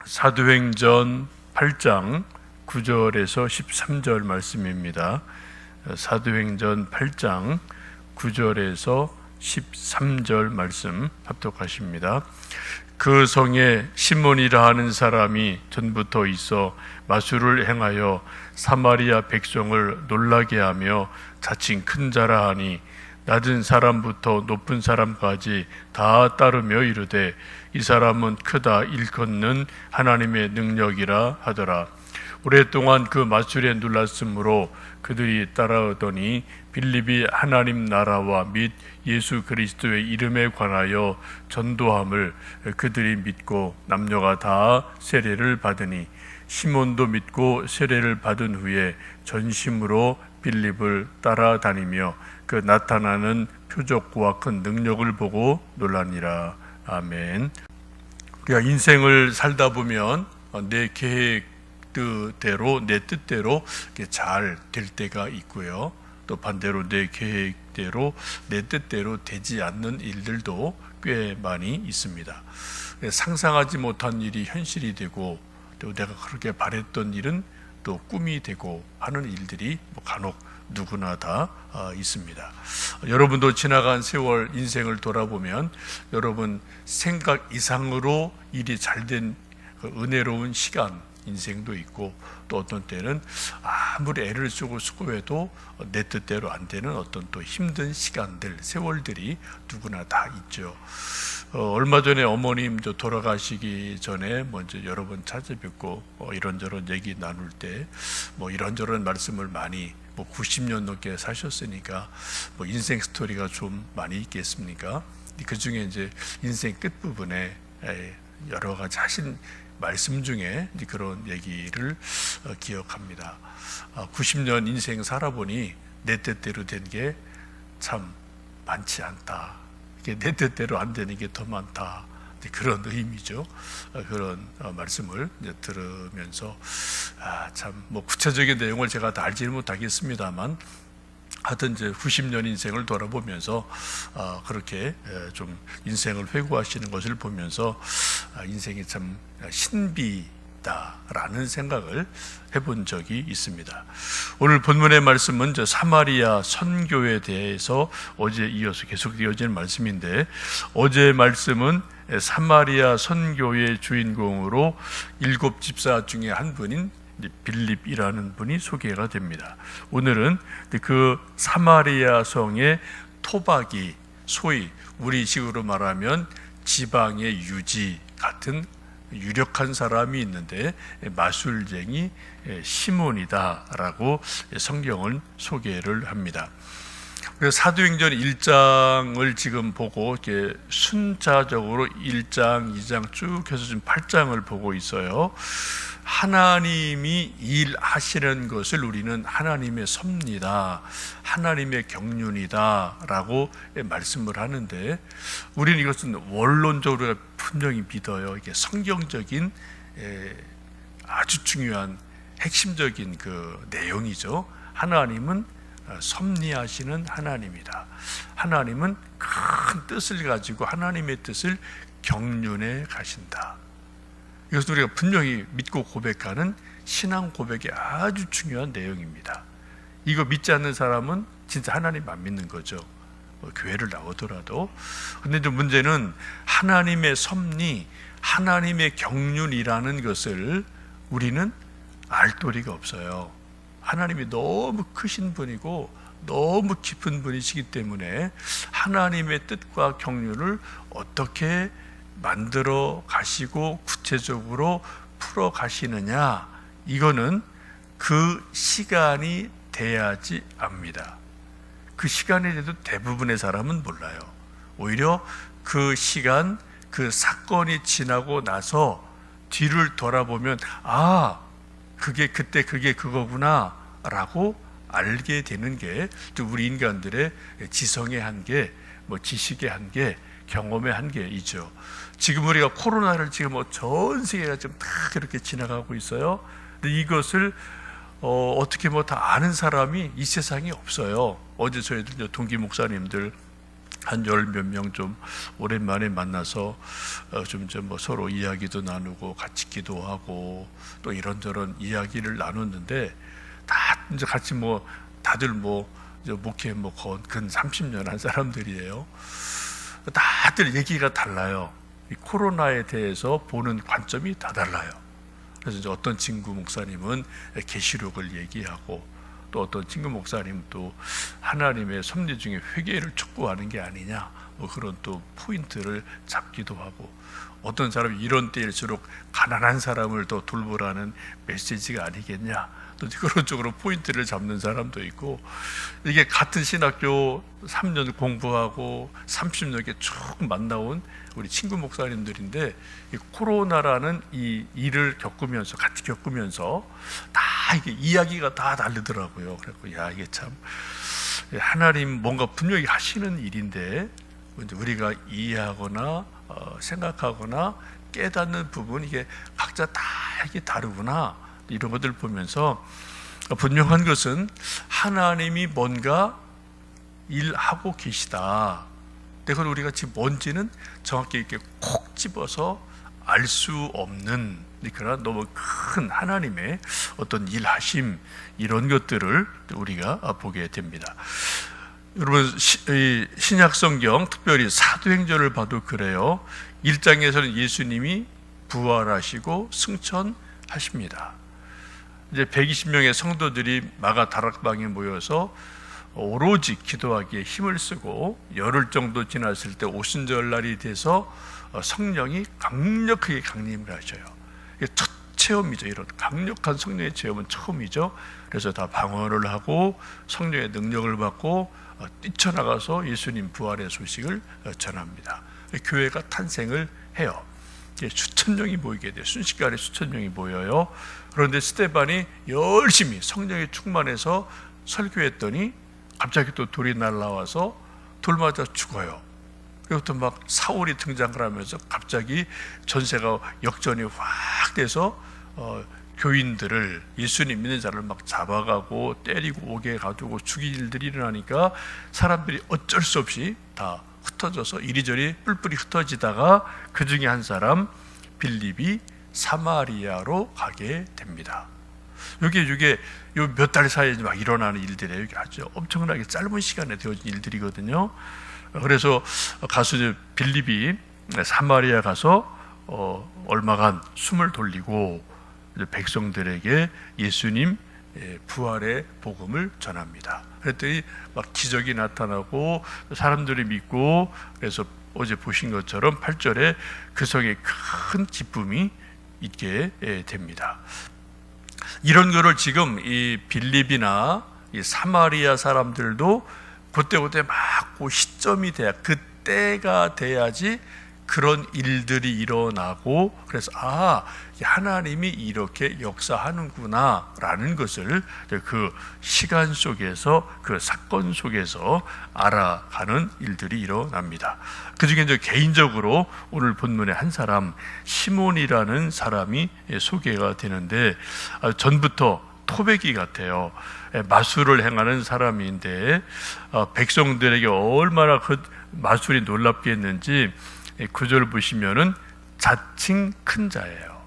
사도행전 8장 9절에서 13절 말씀입니다. 사도행전 8장 9절에서 13절 말씀 합독하십니다. 그 성에 시몬이라 하는 사람이 전부터 있어 마술을 행하여 사마리아 백성을 놀라게 하며 자칭 큰 자라 하니 낮은 사람부터 높은 사람까지 다 따르며 이르되 이 사람은 크다 일컫는 하나님의 능력이라 하더라. 오랫동안 그 마술에 놀랐으므로 그들이 따라오더니 빌립이 하나님 나라와 및 예수 그리스도의 이름에 관하여 전도함을 그들이 믿고 남녀가 다 세례를 받으니 시몬도 믿고 세례를 받은 후에 전심으로 빌립을 따라다니며 그 나타나는 표적과 큰 능력을 보고 놀라니라. 아멘. 우리가 인생을 살다 보면 내 계획대로 내 뜻대로 잘 될 때가 있고요. 또 반대로 내 계획대로 내 뜻대로 되지 않는 일들도 꽤 많이 있습니다. 상상하지 못한 일이 현실이 되고 또 내가 그렇게 바랬던 일은 또 꿈이 되고 하는 일들이 간혹 누구나 다 있습니다. 여러분도 지나간 세월 인생을 돌아보면 여러분 생각 이상으로 일이 잘된 은혜로운 시간 인생도 있고 또 어떤 때는 아무리 애를 쓰고 수고해도 내 뜻대로 안 되는 어떤 또 힘든 시간들 세월들이 누구나 다 있죠. 얼마 전에 어머님 돌아가시기 전에 먼저 여러 번 찾아뵙고 이런저런 얘기 나눌 때 이런저런 말씀을 많이 90년 넘게 사셨으니까 인생 스토리가 좀 많이 있겠습니까? 그 중에 이제 인생 끝부분에 여러 가지 하신 말씀 중에 그런 얘기를 기억합니다. 90년 인생 살아보니 내 뜻대로 된 게 참 많지 않다. 내 뜻대로 안 되는 게 더 많다. 그런 의미죠. 그런 말씀을 들으면서 참 구체적인 내용을 제가 다 알지는 못하겠습니다만 하여튼 이제 90년 인생을 돌아보면서 그렇게 좀 인생을 회고하시는 것을 보면서 인생이 참 신비다라는 생각을 해본 적이 있습니다. 오늘 본문의 말씀은 사마리아 선교에 대해서 어제 이어서 계속 이어지는 말씀인데 어제의 말씀은 사마리아 선교의 주인공으로 7 집사 중에 한 분인 빌립이라는 분이 소개가 됩니다. 오늘은 그 사마리아 성의 토박이, 소위 우리식으로 말하면 지방의 유지 같은 유력한 사람이 있는데 마술쟁이 시몬이다라고 성경은 소개를 합니다. 사도행전 1장을 지금 보고 이렇게 순차적으로 1장, 2장 쭉 해서 지금 8장을 보고 있어요. 하나님이 일하시는 것을 우리는 하나님의 섭리다, 하나님의 경륜이다 라고 말씀을 하는데 우리는 이것은 원론적으로 분명히 믿어요. 이게 성경적인 아주 중요한 핵심적인 그 내용이죠. 하나님은 섭리하시는 하나님이다. 하나님은 큰 뜻을 가지고 하나님의 뜻을 경륜해 가신다. 이것은 우리가 분명히 믿고 고백하는 신앙 고백의 아주 중요한 내용입니다. 이거 믿지 않는 사람은 진짜 하나님 안 믿는 거죠. 교회를 나오더라도. 그런데 문제는 하나님의 섭리, 하나님의 경륜이라는 것을 우리는 알 도리가 없어요. 하나님이 너무 크신 분이고 너무 깊은 분이시기 때문에 하나님의 뜻과 경륜을 어떻게 만들어 가시고 구체적으로 풀어 가시느냐, 이거는 그 시간이 돼야지 압니다. 그 시간이 돼도 대부분의 사람은 몰라요. 오히려 그 시간, 그 사건이 지나고 나서 뒤를 돌아보면 그게 그때 그게 그거구나 라고 알게 되는 게 우리 인간들의 지성의 한계, 지식의 한계, 경험의 한계이죠. 지금 우리가 코로나를 지금 전 세계가 지금 다 그렇게 지나가고 있어요. 근데 이것을 어떻게 다 아는 사람이 이 세상에 없어요. 어제 저희들 동기 목사님들 한 열 몇 명 좀 오랜만에 만나서 좀 뭐 서로 이야기도 나누고 같이 기도하고 또 이런저런 이야기를 나눴는데, 다 이제 같이 뭐 다들 뭐 목회 근 30년 한 사람들이에요. 다들 얘기가 달라요. 이 코로나에 대해서 보는 관점이 다 달라요. 그래서 이제 어떤 친구 목사님은 계시록을 얘기하고, 또 어떤 친구 목사님은 또 하나님의 섭리 중에 회개를 촉구하는 게 아니냐, 뭐 그런 또 포인트를 잡기도 하고, 어떤 사람이 이런 때일수록 가난한 사람을 더 돌보라는 메시지가 아니겠냐, 또 그런 쪽으로 포인트를 잡는 사람도 있고, 이게 같은 신학교 3년 공부하고 30년에 쭉 만나온 우리 친구 목사님들인데, 이 코로나라는 이 일을 겪으면서 같이 겪으면서 다 이게 이야기가 다 다르더라고요. 그래서 야, 이게 참 하나님 뭔가 분명히 하시는 일인데 우리가 이해하거나 생각하거나 깨닫는 부분, 이게 각자 다 이게 다르구나, 이런 것들 보면서 분명한 것은 하나님이 뭔가 일하고 계시다. 그걸 우리가 지금 뭔지는 정확히 이렇게 콕 집어서 알 수 없는 그런 너무 큰 하나님의 어떤 일하심, 이런 것들을 우리가 보게 됩니다. 여러분, 신약 성경 특별히 사도행전을 봐도 그래요. 1장에서는 예수님이 부활하시고 승천하십니다. 이제 120명의 성도들이 마가 다락방에 모여서 오로지 기도하기에 힘을 쓰고, 열흘 정도 지났을 때 오순절날이 돼서 성령이 강력하게 강림을 하셔요. 이게 첫 체험이죠. 이런 강력한 성령의 체험은 처음이죠. 그래서 다 방언을 하고 성령의 능력을 받고 뛰쳐나가서 예수님 부활의 소식을 전합니다. 교회가 탄생을 해요. 수천 명이 모이게 돼요. 순식간에 수천 명이 모여요. 그런데 스데반이 열심히 성령에 충만해서 설교했더니 갑자기 또 돌이 날라와서 돌 맞아 죽어요. 그리고 또 막 사울이 등장을 하면서 갑자기 전세가 역전이 확 돼서 교인들을, 예수님 믿는 자를 막 잡아가고 때리고 오게 가지고 죽일 일들이 일어나니까 사람들이 어쩔 수 없이 다 흩어져서 이리저리 뿔뿔이 흩어지다가 그 중에 한 사람 빌립이 사마리아로 가게 됩니다. 이게 요 몇 달 사이에 막 일어나는 일들이에요. 이게 아주 엄청나게 짧은 시간에 되어진 일들이거든요. 그래서 가서 빌립이 사마리아 가서 얼마간 숨을 돌리고 백성들에게 예수님 부활의 복음을 전합니다. 그랬더니 막 기적이 나타나고 사람들이 믿고, 그래서 어제 보신 것처럼 8절에 그 성에 큰 기쁨이 있게 됩니다. 이런 거를 지금 이 빌립이나 이 사마리아 사람들도 그때 막 그 시점이 돼야, 그때가 돼야지 그런 일들이 일어나고, 그래서 하나님이 이렇게 역사하는구나 라는 것을 그 시간 속에서, 그 사건 속에서 알아가는 일들이 일어납니다. 그 중에 이제 개인적으로 오늘 본문에 한 사람, 시몬이라는 사람이 소개가 되는데, 전부터 토백이 같아요. 마술을 행하는 사람인데 백성들에게 얼마나 그 마술이 놀랍게 했는지 9절 보시면은 자칭 큰 자예요.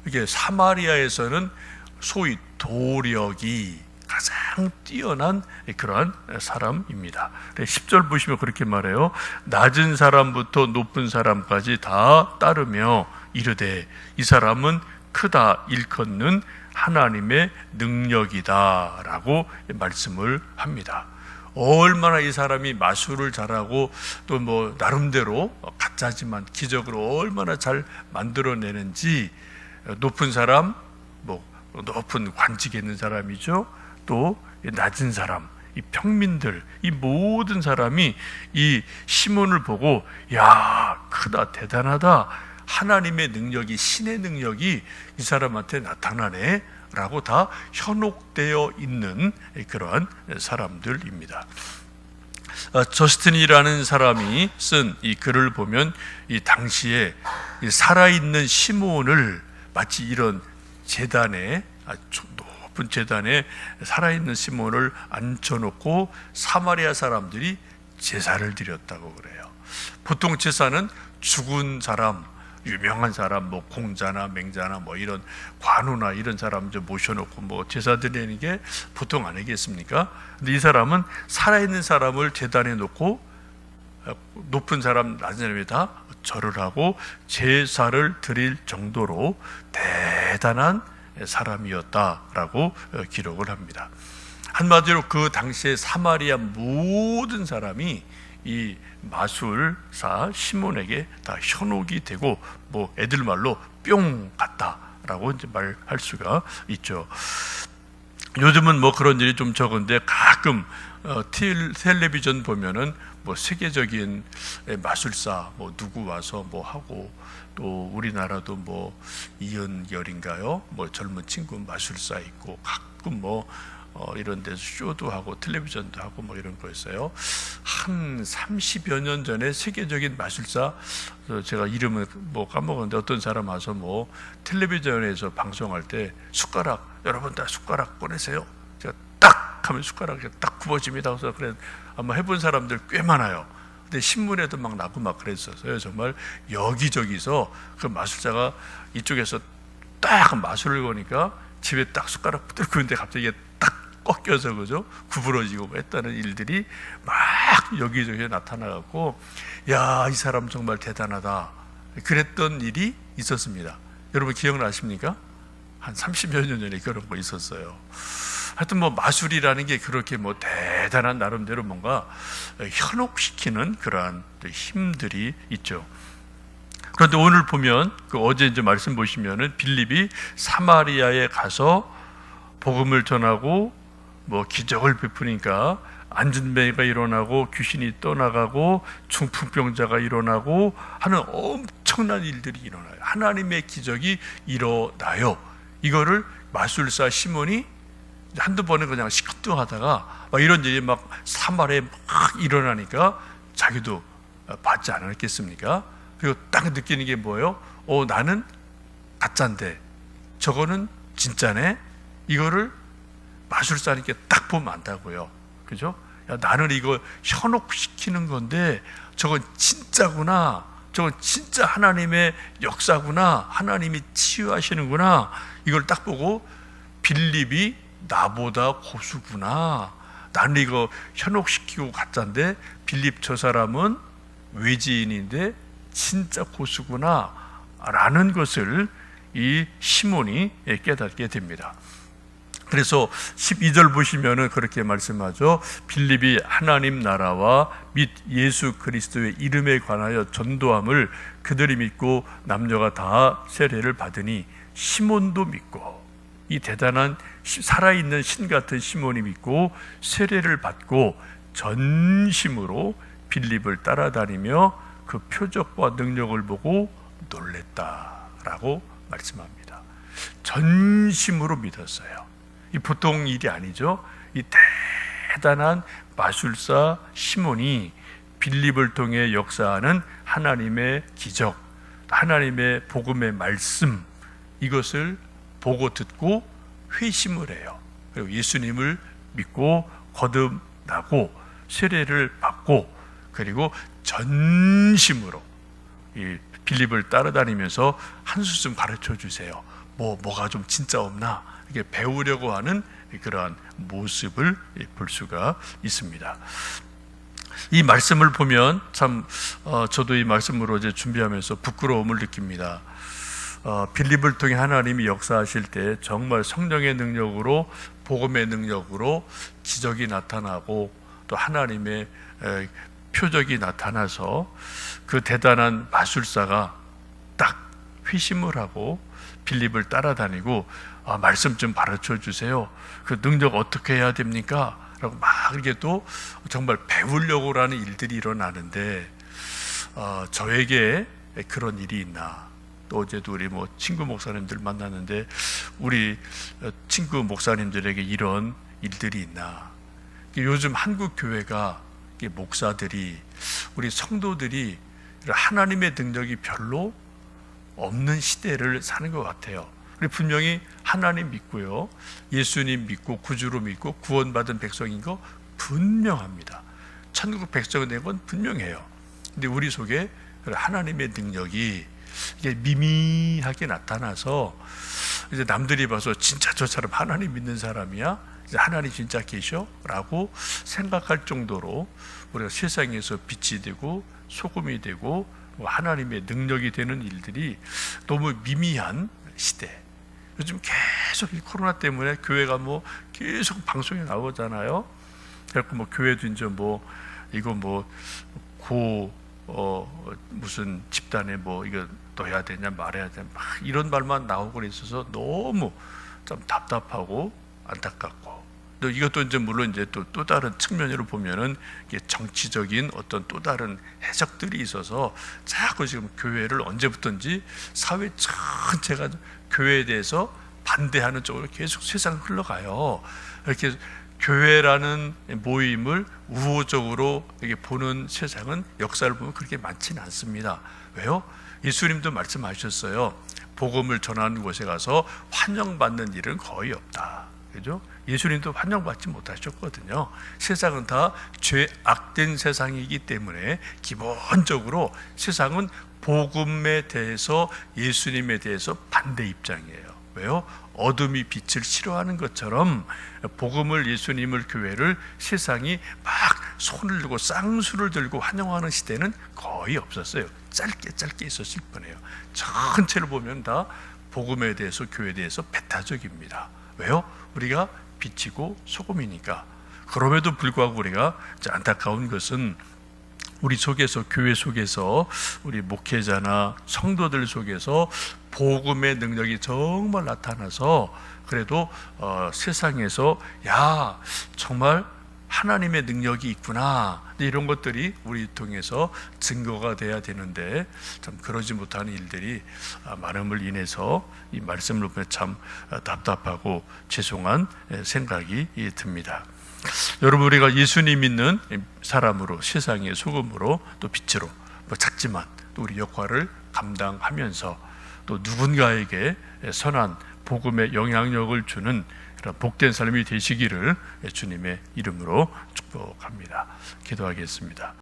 이게 사마리아에서는 소위 도력이 가장 뛰어난 그러한 사람입니다. 10절 보시면 그렇게 말해요. 낮은 사람부터 높은 사람까지 다 따르며 이르되 이 사람은 크다 일컫는 하나님의 능력이다 라고 말씀을 합니다. 얼마나 이 사람이 마술을 잘하고 또 뭐 나름대로 가짜지만 기적으로 얼마나 잘 만들어내는지, 높은 사람, 뭐 높은 관직에 있는 사람이죠. 또 낮은 사람, 이 평민들, 이 모든 사람이 이 시몬을 보고 야, 크다, 대단하다, 하나님의 능력이, 신의 능력이 이 사람한테 나타나네 라고 다 현혹되어 있는 그러한 사람들입니다. 저스틴이라는 사람이 쓴 이 글을 보면 이 당시에 살아있는 시몬을 마치 이런 제단에, 아주 높은 제단에 살아있는 시몬을 앉혀놓고 사마리아 사람들이 제사를 드렸다고 그래요. 보통 제사는 죽은 사람, 유명한 사람, 뭐 공자나 맹자나 뭐 이런 관우나 이런 사람 좀 모셔놓고 뭐 제사 드리는 게 보통 아니겠습니까? 근데 이 사람은 살아있는 사람을 제단에 놓고 높은 사람, 낮은 사람에다 절을 하고 제사를 드릴 정도로 대단한 사람이었다라고 기록을 합니다. 한마디로 그 당시에 사마리아 모든 사람이 이 마술사 시몬에게 다 현혹이 되고 뭐 애들 말로 뿅 갔다라고 이제 말할 수가 있죠. 요즘은 뭐 그런 일이 좀 적은데 가끔 텔레비전 보면은 뭐 세계적인 마술사 뭐 누구 와서 뭐 하고, 또 우리나라도 뭐 이은열인가요? 뭐 젊은 친구 마술사 있고, 가끔 뭐 이런 데서 쇼도 하고 텔레비전도 하고 뭐 이런 거 있어요. 한 30여 년 전에 세계적인 마술사, 제가 이름을 뭐 까먹었는데 어떤 사람 와서 뭐 텔레비전에서 방송할 때 숟가락, 여러분 다 숟가락 꺼내세요. 제가 딱 하면 숟가락이 딱 굽어집니다. 그래서 그래 아마 해본 사람들 꽤 많아요. 근데 신문에도 막 나고 막 그랬었어요. 정말 여기저기서 그 마술사가 이쪽에서 딱 마술을 거니까 집에 딱 숟가락 뚫고 있는데 갑자기 딱 꺾여서 그죠? 구부러지고 했다는 일들이 막 여기저기 나타나갖고, 야, 이 사람 정말 대단하다 그랬던 일이 있었습니다. 여러분 기억나십니까? 한 30여 년 전에 그런 거 있었어요. 하여튼 뭐 마술이라는 게 그렇게 뭐 대단한 나름대로 뭔가 현혹시키는 그러한 힘들이 있죠. 그런데 오늘 보면 그 어제 이제 말씀 보시면은 빌립이 사마리아에 가서 복음을 전하고 뭐 기적을 베푸니까 안진뱅이가 일어나고 귀신이 떠나가고 중풍병자가 일어나고 하는 엄청난 일들이 일어나요. 하나님의 기적이 일어나요. 이거를 마술사 시몬이 한두 번은 그냥 시큰둥하다가 막 이런 일이 막 사마리아에 막 일어나니까 자기도 받지 않았겠습니까? 그리고 딱 느끼는 게 뭐예요? 나는 가짜인데 저거는 진짜네? 이거를 마술사님께 딱 보면 안다고요. 그죠? 야, 나는 이거 현혹시키는 건데 저건 진짜구나. 저건 진짜 하나님의 역사구나. 하나님이 치유하시는구나. 이걸 딱 보고 빌립이 나보다 고수구나. 나는 이거 현혹시키고 가짜인데 빌립 저 사람은 외지인인데 진짜 고수구나 라는 것을 이 시몬이 깨닫게 됩니다. 그래서 12절 보시면은 그렇게 말씀하죠. 빌립이 하나님 나라와 및 예수 그리스도의 이름에 관하여 전도함을 그들이 믿고 남녀가 다 세례를 받으니 시몬도 믿고, 이 대단한 살아있는 신 같은 시몬이 믿고 세례를 받고 전심으로 빌립을 따라다니며 그 표적과 능력을 보고 놀랬다라고 말씀합니다. 전심으로 믿었어요. 이 보통 일이 아니죠. 이 대단한 마술사 시몬이 빌립을 통해 역사하는 하나님의 기적, 하나님의 복음의 말씀, 이것을 보고 듣고 회심을 해요. 그리고 예수님을 믿고 거듭나고 세례를 받고, 그리고 전심으로 이 빌립을 따라다니면서 한 수좀 가르쳐 주세요. 뭐가 좀 진짜 없나? 이렇게 배우려고 하는 그러한 모습을 볼 수가 있습니다. 이 말씀을 보면 참 저도 이 말씀으로 이제 준비하면서 부끄러움을 느낍니다. 빌립을 통해 하나님이 역사하실 때 정말 성령의 능력으로, 복음의 능력으로 기적이 나타나고 또 하나님의 표적이 나타나서 그 대단한 마술사가 딱 회심을 하고 빌립을 따라다니고 말씀 좀 가르쳐 주세요. 그 능력 어떻게 해야 됩니까? 라고 막 이렇게 또 정말 배우려고 하는 일들이 일어나는데, 저에게 그런 일이 있나? 또 어제도 우리 뭐 친구 목사님들 만났는데 우리 친구 목사님들에게 이런 일들이 있나? 요즘 한국 교회가 목사들이, 우리 성도들이 하나님의 능력이 별로 없는 시대를 사는 것 같아요. 우리 분명히 하나님 믿고요, 예수님 믿고 구주로 믿고 구원받은 백성인 거 분명합니다. 천국 백성이 된 건 분명해요. 근데 우리 속에 하나님의 능력이 이게 미미하게 나타나서 이제 남들이 봐서 진짜 저 사람 하나님 믿는 사람이야? 이제 하나님 진짜 계셔? 라고 생각할 정도로 우리가 세상에서 빛이 되고 소금이 되고 하나님의 능력이 되는 일들이 너무 미미한 시대. 요즘 계속 이 코로나 때문에 교회가 뭐 계속 방송에 나오잖아요. 그래서 뭐 교회도 이제 뭐 이거 뭐 무슨 집단에 뭐 이거 넣어야 되냐 말해야 되냐 막 이런 말만 나오고 있어서 너무 좀 답답하고 안타깝고, 또 이것도 이제 물론 이제 또 다른 측면으로 보면은 이게 정치적인 어떤 또 다른 해석들이 있어서 자꾸 지금 교회를 언제부턴지 사회 전체가 교회에 대해서 반대하는 쪽으로 계속 세상 흘러가요. 이렇게 교회라는 모임을 우호적으로 이렇게 보는 세상은 역사를 보면 그렇게 많지는 않습니다. 왜요? 예수님도 말씀하셨어요. 복음을 전하는 곳에 가서 환영받는 일은 거의 없다. 그죠? 예수님도 환영받지 못하셨거든요. 세상은 다 죄악된 세상이기 때문에 기본적으로 세상은 복음에 대해서, 예수님에 대해서 반대 입장이에요. 왜요? 어둠이 빛을 싫어하는 것처럼 복음을, 예수님을, 교회를 세상이 막 손을 들고 쌍수를 들고 환영하는 시대는 거의 없었어요. 짧게 있었을 뿐이에요. 전체를 보면 다 복음에 대해서, 교회에 대해서 배타적입니다. 왜요? 우리가 빛이고 소금이니까. 그럼에도 불구하고 우리가 안타까운 것은 우리 속에서, 교회 속에서, 우리 목회자나 성도들 속에서 복음의 능력이 정말 나타나서 그래도 세상에서 야 정말 하나님의 능력이 있구나, 이런 것들이 우리 통해서 증거가 돼야 되는데 참 그러지 못하는 일들이 많음을 인해서 이 말씀을 보면 참 답답하고 죄송한 생각이 듭니다. 여러분, 우리가 예수님 믿는 사람으로, 세상의 소금으로 또 빛으로, 작지만 또 우리 역할을 감당하면서 또 누군가에게 선한 복음의 영향력을 주는 그런 복된 삶이 되시기를 주님의 이름으로 축복합니다. 기도하겠습니다.